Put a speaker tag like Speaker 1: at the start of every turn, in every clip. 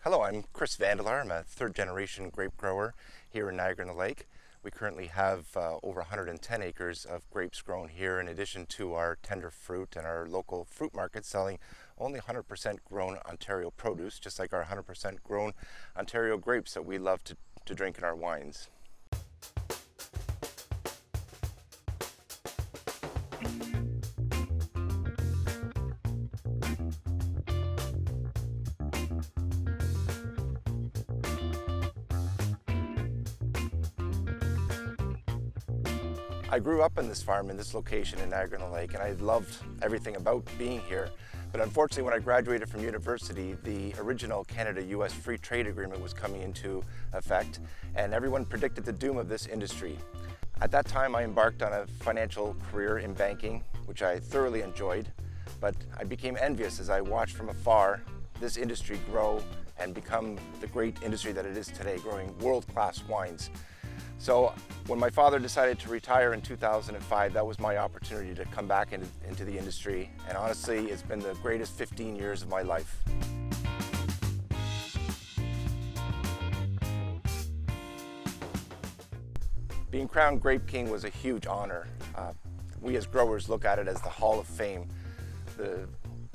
Speaker 1: Hello, I'm Chris Van De Laar. I'm a third-generation grape grower here in Niagara-on-the-Lake. We currently have over 110 acres of grapes grown here, in addition to our tender fruit and our local fruit market selling only 100% grown Ontario produce, just like our 100% grown Ontario grapes that we love to drink in our wines. I grew up in this farm, in this location in Niagara-on-the-Lake, and I loved everything about being here. But unfortunately, when I graduated from university, the original Canada-US Free Trade Agreement was coming into effect, and everyone predicted the doom of this industry. At that time, I embarked on a financial career in banking, which I thoroughly enjoyed, but I became envious as I watched from afar this industry grow and become the great industry that it is today, growing world-class wines. So when my father decided to retire in 2005, that was my opportunity to come back into the industry. And honestly, it's been the greatest 15 years of my life. Being crowned Grape King was a huge honor. We as growers look at it as the Hall of Fame. The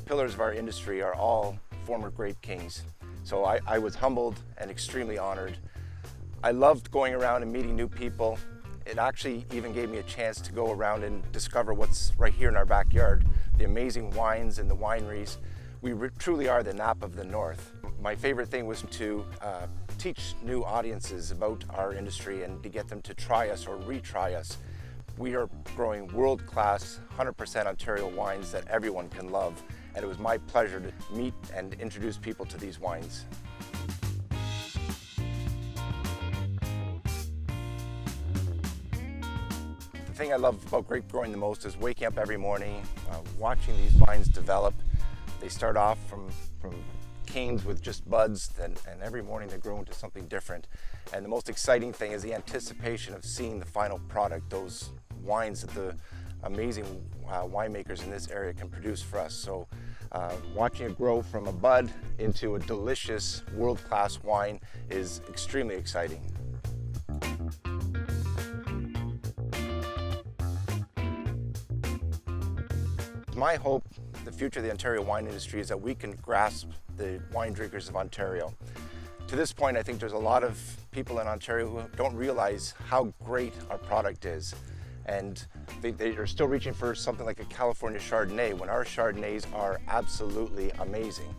Speaker 1: pillars of our industry are all former Grape Kings. So I was humbled and extremely honored. I loved going around and meeting new people. It actually even gave me a chance to go around and discover what's right here in our backyard, the amazing wines and the wineries. We truly are the Napa of the North. My favorite thing was to teach new audiences about our industry and to get them to try us or retry us. We are growing world-class, 100% Ontario wines that everyone can love, and it was my pleasure to meet and introduce people to these wines. The thing I love about grape growing the most is waking up every morning, watching these vines develop. They start off from canes with just buds, and every morning they grow into something different. And the most exciting thing is the anticipation of seeing the final product, those wines that the amazing winemakers in this area can produce for us. So watching it grow from a bud into a delicious world-class wine is extremely exciting. My hope, the future of the Ontario wine industry, is that we can grasp the wine drinkers of Ontario. To this point, I think there's a lot of people in Ontario who don't realize how great our product is. And they are still reaching for something like a California Chardonnay when our Chardonnays are absolutely amazing.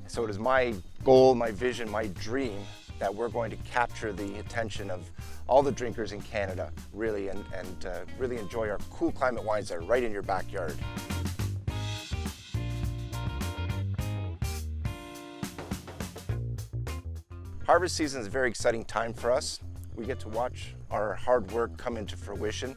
Speaker 1: So it is my goal, my vision, my dream that we're going to capture the attention of all the drinkers in Canada, really, and really enjoy our cool climate wines that are right in your backyard. Harvest season is a very exciting time for us. We get to watch our hard work come into fruition.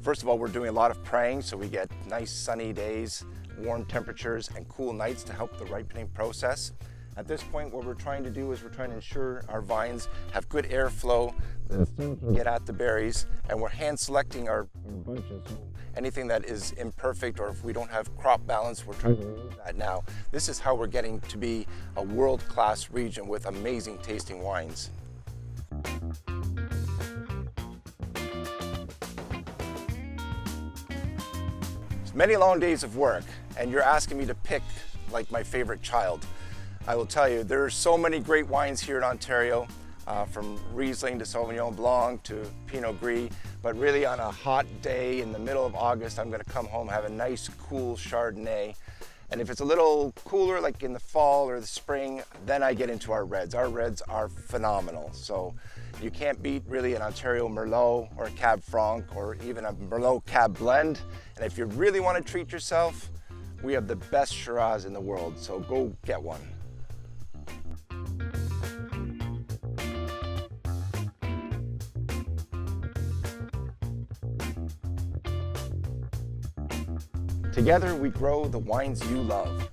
Speaker 1: First of all, we're doing a lot of praying, so we get nice sunny days, warm temperatures, and cool nights to help the ripening process. At this point, what we're trying to do is we're trying to ensure our vines have good airflow, the sun can get at the berries, and we're hand selecting our bunches. Anything that is imperfect, or if we don't have crop balance, we're trying to remove that now. This is how we're getting to be a world-class region with amazing tasting wines. It's many long days of work, and you're asking me to pick like my favorite child. I will tell you, there are so many great wines here in Ontario, from Riesling to Sauvignon Blanc to Pinot Gris, but really on a hot day in the middle of August, I'm gonna come home, have a nice cool Chardonnay. And if it's a little cooler, like in the fall or the spring, then I get into our reds. Our reds are phenomenal. So you can't beat really an Ontario Merlot or a Cab Franc or even a Merlot Cab blend. And if you really wanna treat yourself, we have the best Shiraz in the world, so go get one. Together we grow the wines you love.